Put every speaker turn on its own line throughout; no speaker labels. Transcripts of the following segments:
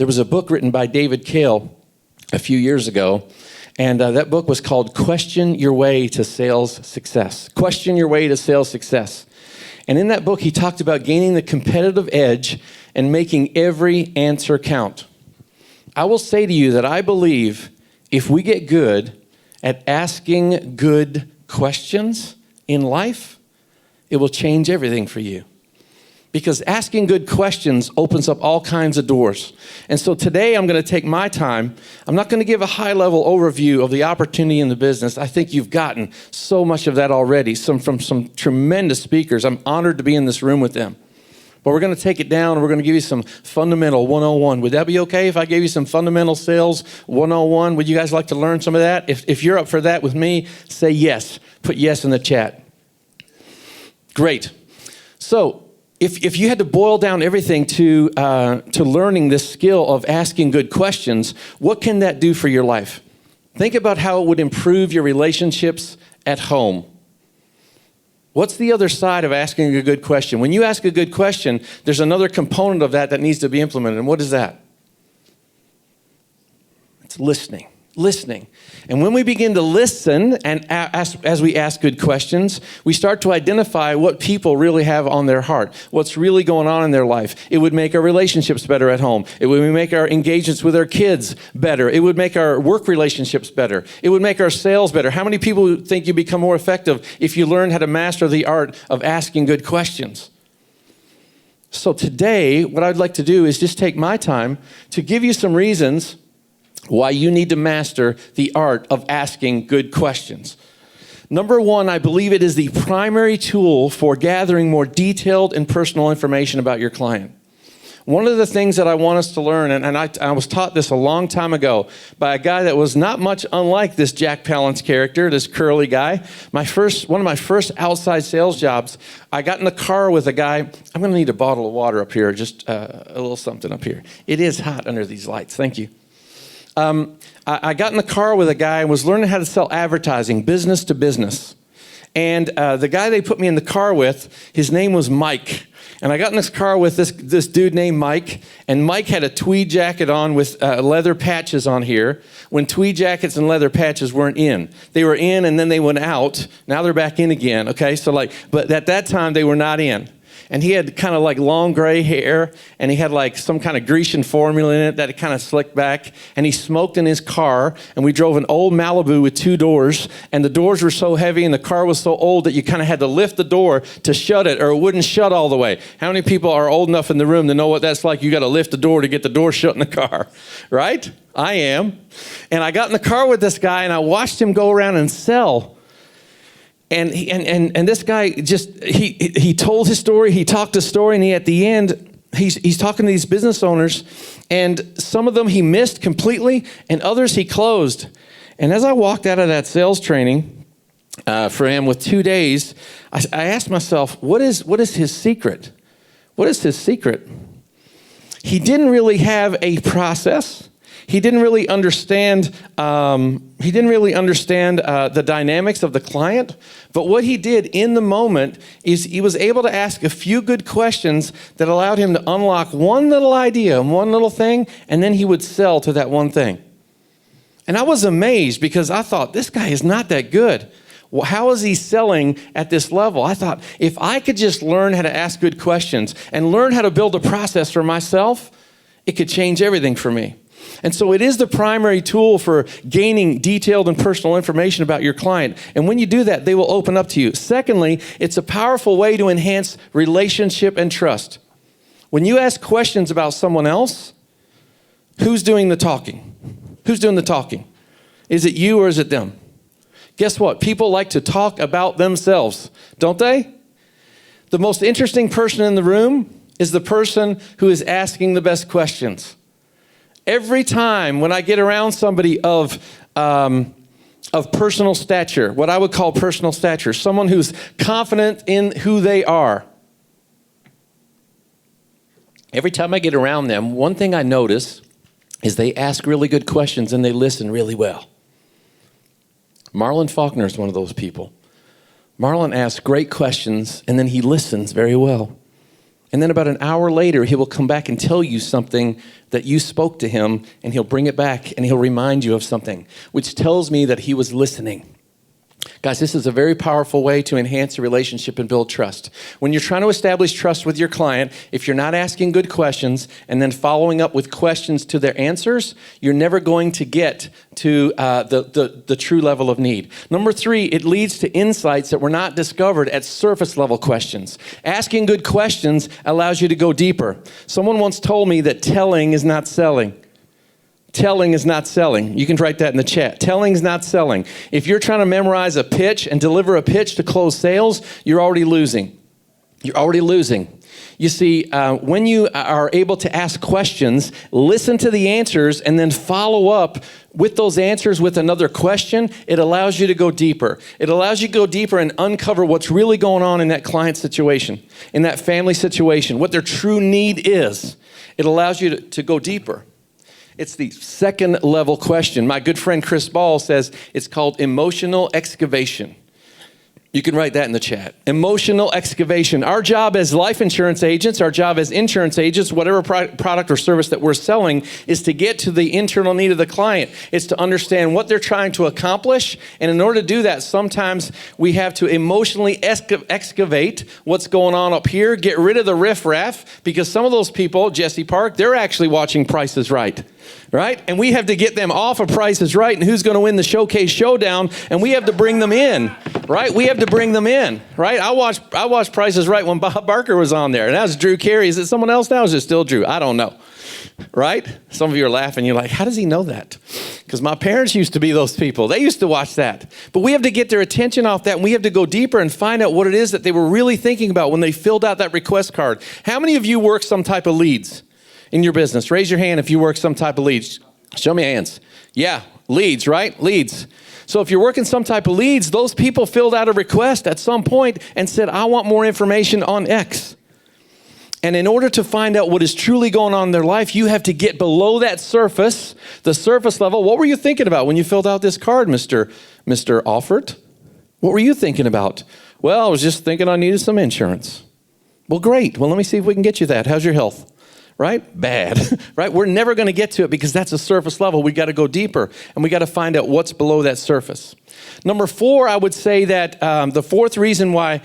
There was a book written by David Cale a few years ago, and that book was called Question Your Way to Sales Success. Question Your Way to Sales Success. And in that book, he talked about gaining the competitive edge and making every answer count. I will say to you that I believe if we get good at asking good questions in life, it will change everything for you. Because asking good questions opens up all kinds of doors. And so today I'm going to take my time. I'm not going to give a high-level overview of the opportunity in the business. I think you've gotten so much of that already, from some tremendous speakers. I'm honored to be in this room with them. But we're going to take it down, and we're going to give you some fundamental 101. Would that be okay if I gave you some fundamental sales 101? Would you guys like to learn some of that? If you're up for that with me, say yes. Put yes in the chat. Great. So if you had to boil down everything to learning this skill of asking good questions, what can that do for your life? Think about how it would improve your relationships at home. What's the other side of asking a good question? When you ask a good question, there's another component of that needs to be implemented. And what is that? It's listening. Listening. And when we begin to listen and as we ask good questions, we start to identify what people really have on their heart, what's really going on in their life. It would make our relationships better at home. It would make our engagements with our kids better. It would make our work relationships better. It would make our sales better. How many people think you become more effective if you learn how to master the art of asking good questions? So today, what I'd like to do is just take my time to give you some reasons why you need to master the art of asking good questions. Number one, I believe it is the primary tool for gathering more detailed and personal information about your client. One of the things that I want us to learn, and I was taught this a long time ago by a guy that was not much unlike this Jack Palance character, this curly guy. One of my first outside sales jobs, I got in the car with a guy. I'm going to need a bottle of water up here, just a little something up here. It is hot under these lights. Thank you. I got in the car with a guy and was learning how to sell advertising, business to business. And the guy they put me in the car with, his name was Mike. And I got in this car with this dude named Mike, and Mike had a tweed jacket on with leather patches on here, when tweed jackets and leather patches weren't in. They were in and then they went out. Now they're back in again, okay? But at that time they were not in. And he had kind of like long gray hair, and he had like some kind of Grecian formula in it that it kind of slicked back. And he smoked in his car, and we drove an old Malibu with 2 doors, and the doors were so heavy and the car was so old that you kind of had to lift the door to shut it, or it wouldn't shut all the way. How many people are old enough in the room to know what that's like? You got to lift the door to get the door shut in the car, right? I am. And I got in the car with this guy, and I watched him go around and sell. And this guy just, he told his story, he talked his story, and at the end, he's talking to these business owners, and some of them he missed completely, and others he closed. And as I walked out of that sales training for him with 2 days, I asked myself, what is his secret? What is his secret? He didn't really have a process. He didn't really understand. The dynamics of the client. But what he did in the moment is he was able to ask a few good questions that allowed him to unlock one little idea, one little thing, and then he would sell to that one thing. And I was amazed because I thought, this guy is not that good. Well, how is he selling at this level? I thought, if I could just learn how to ask good questions and learn how to build a process for myself, it could change everything for me. And so it is the primary tool for gaining detailed and personal information about your client. And when you do that, they will open up to you. Secondly, it's a powerful way to enhance relationship and trust. When you ask questions about someone else, who's doing the talking? Who's doing the talking? Is it you or is it them? Guess what? People like to talk about themselves, don't they? The most interesting person in the room is the person who is asking the best questions. Every time when I get around somebody of personal stature, what I would call personal stature, someone who's confident in who they are, every time I get around them, one thing I notice is they ask really good questions and they listen really well. Marlon Faulkner is one of those people. Marlon asks great questions and then he listens very well. And then about an hour later, he will come back and tell you something that you spoke to him, and he'll bring it back and he'll remind you of something, which tells me that he was listening. Guys, this is a very powerful way to enhance a relationship and build trust. When you're trying to establish trust with your client, if you're not asking good questions and then following up with questions to their answers, you're never going to get to the true level of need. Number 3, it leads to insights that were not discovered at surface level questions. Asking good questions allows you to go deeper. Someone once told me that telling is not selling. Telling is not selling. You can write that in the chat. Telling is not selling. If you're trying to memorize a pitch and deliver a pitch to close sales, you're already losing. You're already losing. You see, when you are able to ask questions, listen to the answers, and then follow up with those answers with another question, it allows you to go deeper. It allows you to go deeper and uncover what's really going on in that client situation, in that family situation, what their true need is. It allows you to go deeper. It's the second level question. My good friend Chris Ball says it's called emotional excavation. You can write that in the chat. Emotional excavation. Our job as life insurance agents, our job as insurance agents, whatever product or service that we're selling, is to get to the internal need of the client. It's to understand what they're trying to accomplish. And in order to do that, sometimes we have to emotionally excavate what's going on up here, get rid of the riffraff, because some of those people, Jesse Park, they're actually watching Price is Right. Right? And we have to get them off of Price is Right and who's going to win the showcase showdown, and we have to bring them in, right? We have to bring them in, right? I watched Price is Right when Bob Barker was on there, and that was Drew Carey. Is it someone else now? Is it still Drew? I don't know, right? Some of you are laughing. You're like, how does he know that? Because my parents used to be those people. They used to watch that. But we have to get their attention off that, and we have to go deeper and find out what it is that they were really thinking about when they filled out that request card. How many of you work some type of leads in your business? Raise your hand if you work some type of leads. Show me hands. Yeah, leads, right? Leads. So if you're working some type of leads, those people filled out a request at some point and said, I want more information on X. And in order to find out what is truly going on in their life, you have to get below that surface, the surface level. What were you thinking about when you filled out this card, Mr. Offert? What were you thinking about? Well, I was just thinking I needed some insurance. Well, great. Well, let me see if we can get you that. How's your health? Right? Bad, right? We're never going to get to it because that's a surface level. We got to go deeper, and we got to find out what's below that surface. Number 4, I would say that the fourth reason why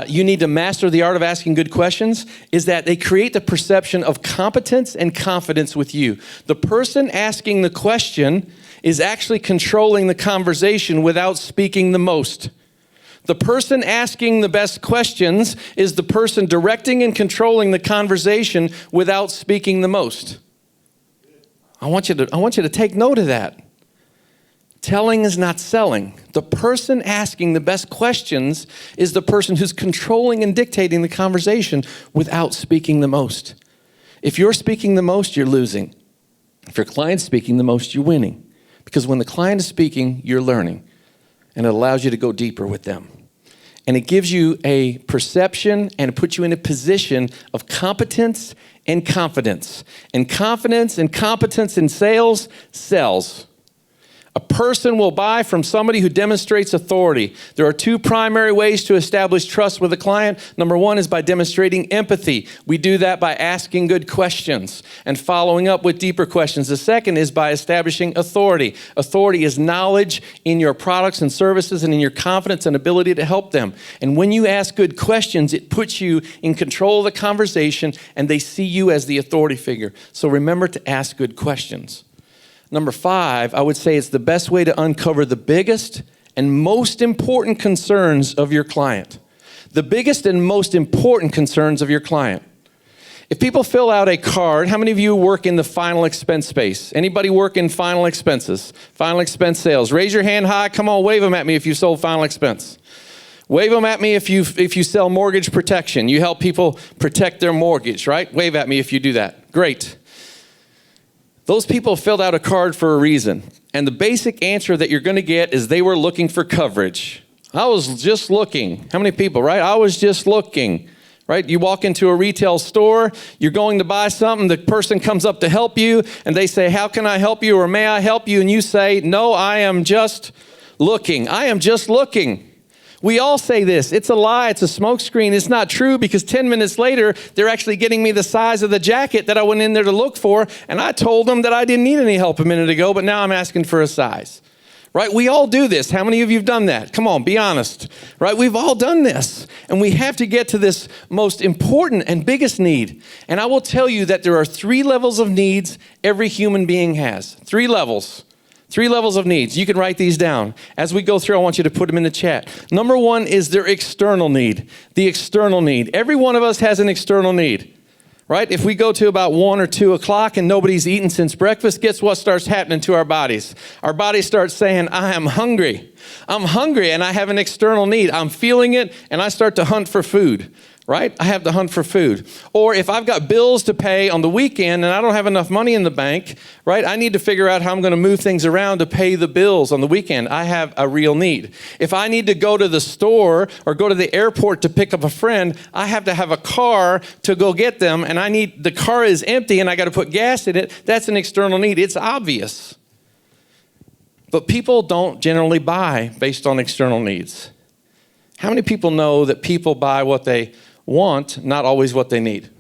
you need to master the art of asking good questions is that they create the perception of competence and confidence with you. The person asking the question is actually controlling the conversation without speaking the most. The person asking the best questions is the person directing and controlling the conversation without speaking the most. I want you to take note of that. Telling is not selling. The person asking the best questions is the person who's controlling and dictating the conversation without speaking the most. If you're speaking the most, you're losing. If your client's speaking the most, you're winning. Because when the client is speaking, you're learning. And it allows you to go deeper with them. And it gives you a perception and it puts you in a position of competence and confidence. And confidence and competence in sales sells. A person will buy from somebody who demonstrates authority. There are 2 primary ways to establish trust with a client. Number 1 is by demonstrating empathy. We do that by asking good questions and following up with deeper questions. The second is by establishing authority. Authority is knowledge in your products and services and in your confidence and ability to help them. And when you ask good questions, it puts you in control of the conversation and they see you as the authority figure. So remember to ask good questions. Number 5, I would say it's the best way to uncover the biggest and most important concerns of your client. The biggest and most important concerns of your client. If people fill out a card, how many of you work in the final expense space? Anybody work in final expenses? Final expense sales? Raise your hand high. Come on, wave them at me if you sold final expense. Wave them at me if you sell mortgage protection. You help people protect their mortgage, right? Wave at me if you do that. Great. Those people filled out a card for a reason. And the basic answer that you're going to get is they were looking for coverage. I was just looking. How many people, right? I was just looking, right? You walk into a retail store, you're going to buy something, the person comes up to help you, and they say, how can I help you, or may I help you? And you say, no, I am just looking. I am just looking. We all say this. It's a lie. It's a smokescreen. It's not true because 10 minutes later, they're actually getting me the size of the jacket that I went in there to look for. And I told them that I didn't need any help a minute ago, but now I'm asking for a size. Right? We all do this. How many of you have done that? Come on, be honest. Right? We've all done this. And we have to get to this most important and biggest need. And I will tell you that there are 3 levels of needs every human being has. 3 levels. 3 levels of needs. You can write these down. As we go through, I want you to put them in the chat. Number 1 is their external need. The external need. Every one of us has an external need, right? If we go to about 1 or 2 o'clock and nobody's eaten since breakfast, guess what starts happening to our bodies? Our bodies start saying, I am hungry. I'm hungry and I have an external need. I'm feeling it and I start to hunt for food. Right? I have to hunt for food. Or if I've got bills to pay on the weekend and I don't have enough money in the bank, right? I need to figure out how I'm going to move things around to pay the bills on the weekend. I have a real need. If I need to go to the store or go to the airport to pick up a friend, I have to have a car to go get them, and the car is empty and I got to put gas in it. That's an external need. It's obvious. But people don't generally buy based on external needs. How many people know that people buy what they want, not always what they need?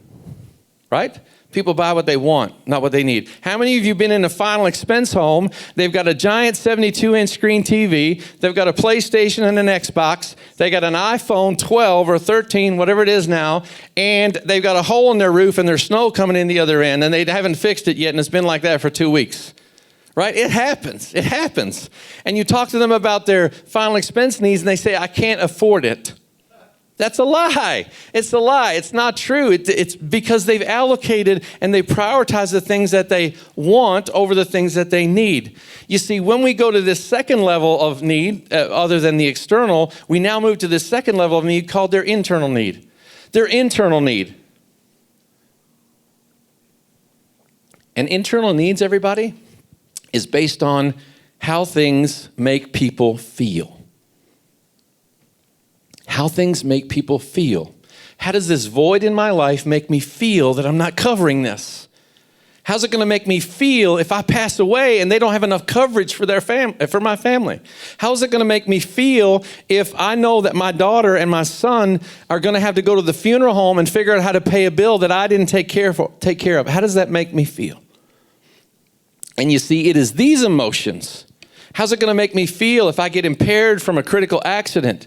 Right? People buy what they want, not what they need. How many of you have been in a final expense home? They've got a giant 72-inch screen TV. They've got a PlayStation and an Xbox. They got an iPhone 12 or 13, whatever it is now, and they've got a hole in their roof and there's snow coming in the other end, and they haven't fixed it yet, and it's been like that for 2 weeks. Right? It happens. It happens. And you talk to them about their final expense needs, and they say, I can't afford it. That's a lie. It's a lie. It's not true. It's because they've allocated and they prioritize the things that they want over the things that they need. You see, when we go to this second level of need, other than the external, we now move to this second level of need called their internal need. Their internal need. And internal needs, everybody, is based on how things make people feel. How things make people feel. How does this void in my life make me feel that I'm not covering this? How's it going to make me feel if I pass away and they don't have enough coverage for for my family? How's it going to make me feel if I know that my daughter and my son are going to have to go to the funeral home and figure out how to pay a bill that I didn't take care of? How does that make me feel? And you see, it is these emotions. How's it going to make me feel if I get impaired from a critical accident?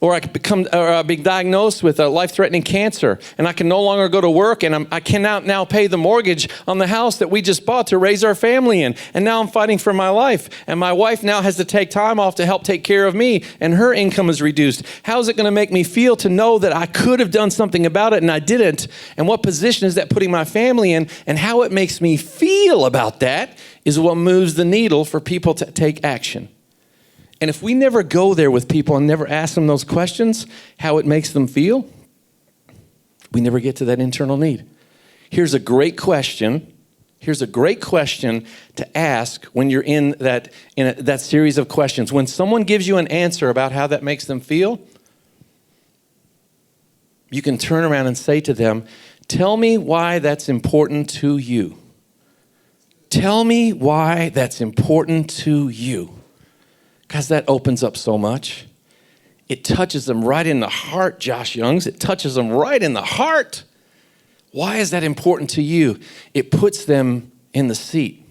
Or I be diagnosed with a life-threatening cancer, and I can no longer go to work, and I cannot now pay the mortgage on the house that we just bought to raise our family in. And now I'm fighting for my life, and my wife now has to take time off to help take care of me, and her income is reduced. How is it going to make me feel to know that I could have done something about it and I didn't? And what position is that putting my family in? And how it makes me feel about that is what moves the needle for people to take action. And if we never go there with people and never ask them those questions, how it makes them feel, we never get to that internal need. Here's a great question. Here's a great question to ask when you're in that series of questions. When someone gives you an answer about how that makes them feel, you can turn around and say to them, tell me why that's important to you. Tell me why that's important to you. Because that opens up so much. It touches them right in the heart, Josh Youngs. It touches them right in the heart. Why is that important to you? It puts them in the seat.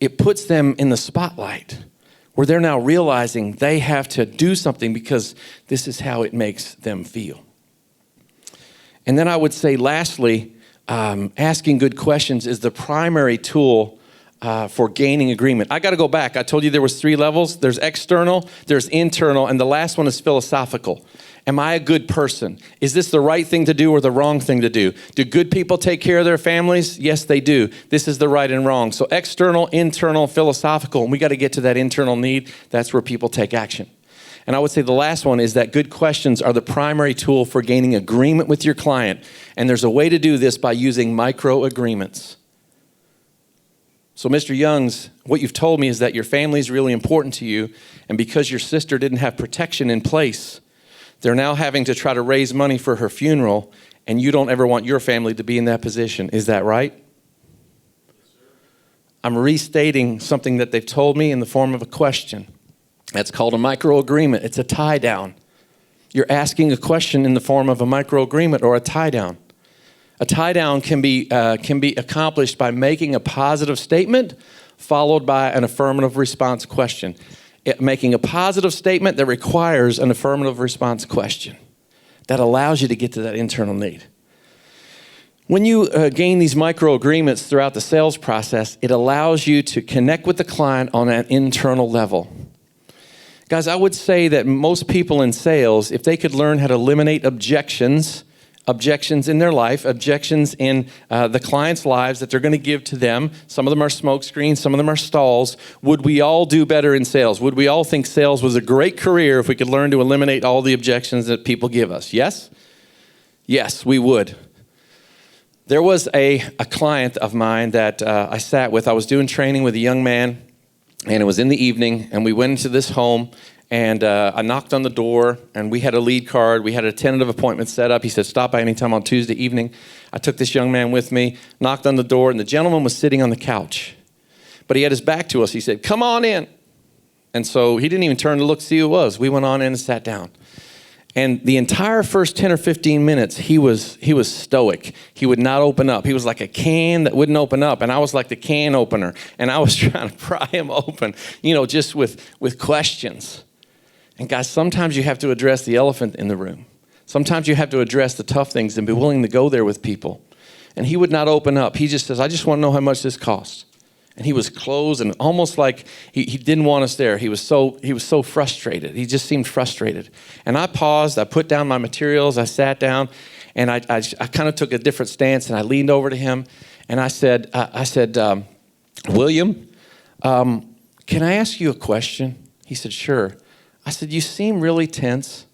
It puts them in the spotlight where they're now realizing they have to do something because this is how it makes them feel. And then I would say, lastly, asking good questions is the primary tool for gaining agreement. I got to go back. I told you there was 3 levels. There's external, there's internal, and the last one is philosophical. Am I a good person? Is this the right thing to do or the wrong thing to do? Do good people take care of their families? Yes, they do. This is the right and wrong. So external, internal, philosophical, and we got to get to that internal need. That's where people take action. And I would say the last one is that good questions are the primary tool for gaining agreement with your client. And there's a way to do this by using micro agreements. So, Mr. Youngs, what you've told me is that your family is really important to you, and because your sister didn't have protection in place, they're now having to try to raise money for her funeral, and you don't ever want your family to be in that position. Is that right? Yes, sir. I'm restating something that they've told me in the form of a question. That's called a microagreement. It's a tie down. You're asking a question in the form of a microagreement or a tie down. A tie down can be accomplished by making a positive statement followed by an affirmative response question. Making a positive statement that requires an affirmative response question that allows you to get to that internal need. When you gain these microagreements throughout the sales process, it allows you to connect with the client on an internal level. Guys, I would say that most people in sales, if they could learn how to eliminate objections in their life, objections in the client's lives that they're going to give to them. Some of them are smoke screens, some of them are stalls. Would we all do better in sales? Would we all think sales was a great career if we could learn to eliminate all the objections that people give us? Yes? Yes, we would. There was a client of mine that I sat with. I was doing training with a young man, and it was in the evening, and we went into this home, and I knocked on the door, and we had a lead card. We had a tentative appointment set up. He said, stop by anytime on Tuesday evening. I took this young man with me, knocked on the door, and the gentleman was sitting on the couch. But he had his back to us. He said, come on in. And so he didn't even turn to look to see who it was. We went on in and sat down. And the entire first 10 or 15 minutes, he was stoic. He would not open up. He was like a can that wouldn't open up. And I was like the can opener. And I was trying to pry him open, just with questions. And guys, sometimes you have to address the elephant in the room. Sometimes you have to address the tough things and be willing to go there with people. And he would not open up. He just says, I just want to know how much this costs. And he was closed and almost like he didn't want us there. He was so frustrated. He just seemed frustrated. And I paused. I put down my materials. I sat down, and I kind of took a different stance. And I leaned over to him, and I said, William, can I ask you a question? He said, sure. I said, you seem really tense.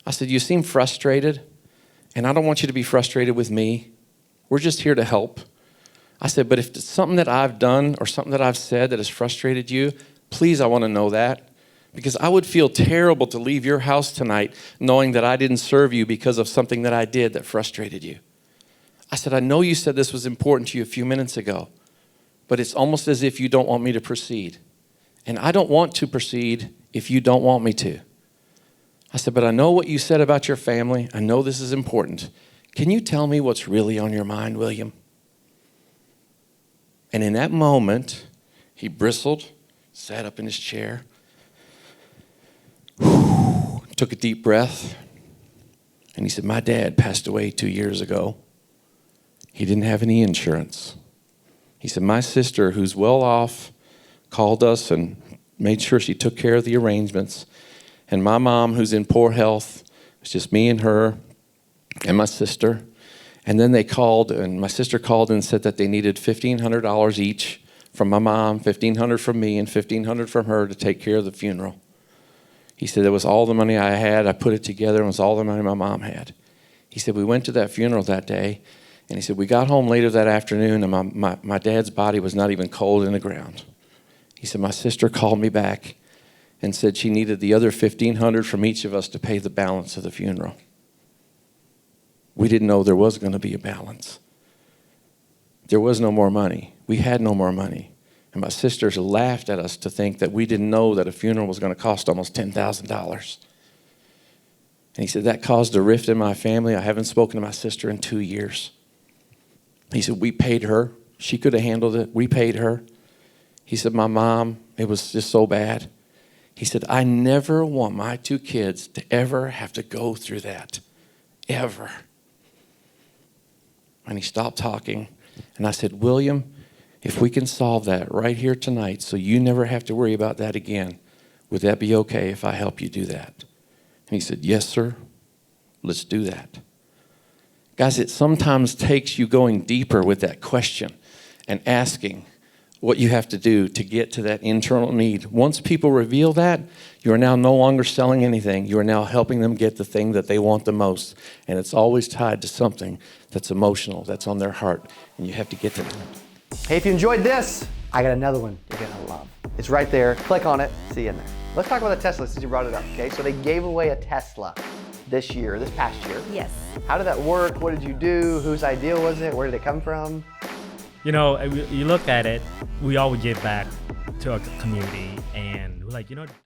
I said, you seem frustrated, and I don't want you to be frustrated with me. We're just here to help. I said, but if it's something that I've done or something that I've said that has frustrated you, please, I want to know that. Because I would feel terrible to leave your house tonight knowing that I didn't serve you because of something that I did that frustrated you. I said, I know you said this was important to you a few minutes ago, but it's almost as if you don't want me to proceed. And I don't want to proceed if you don't want me to. I said, but I know what you said about your family. I know this is important. Can you tell me what's really on your mind, William? And in that moment, he bristled, sat up in his chair, took a deep breath, and he said, my dad passed away 2 years ago. He didn't have any insurance. He said, my sister, who's well off, called us and made sure she took care of the arrangements. And my mom, who's in poor health, it's just me and her and my sister. And then they called, and my sister called and said that they needed $1,500 each from my mom, $1,500 from me, and $1,500 from her to take care of the funeral. He said, it was all the money I had. I put it together, and it was all the money my mom had. He said, we went to that funeral that day, and he said, we got home later that afternoon, and my dad's body was not even cold in the ground. He said, my sister called me back and said she needed the other $1,500 from each of us to pay the balance of the funeral. We didn't know there was going to be a balance. There was no more money. We had no more money. And my sisters laughed at us to think that we didn't know that a funeral was going to cost almost $10,000. And he said, that caused a rift in my family. I haven't spoken to my sister in 2 years. He said, we paid her. She could have handled it. We paid her. He said, my mom, it was just so bad. He said, I never want my 2 kids to ever have to go through that. Ever. And he stopped talking, and I said, William, if we can solve that right here tonight so you never have to worry about that again, would that be okay if I help you do that? And he said, yes, sir. Let's do that. Guys, it sometimes takes you going deeper with that question and asking what you have to do to get to that internal need. Once people reveal that, you are now no longer selling anything. You are now helping them get the thing that they want the most. And it's always tied to something that's emotional, that's on their heart. And you have to get to that.
Hey, if you enjoyed this, I got another one you're gonna love. It's right there. Click on it. See you in there. Let's talk about the Tesla since you brought it up, okay? So they gave away a Tesla this past year.
Yes.
How did that work? What did you do? Whose idea was it? Where did it come from?
You know, you look at it, we always give back to our community, and we're like,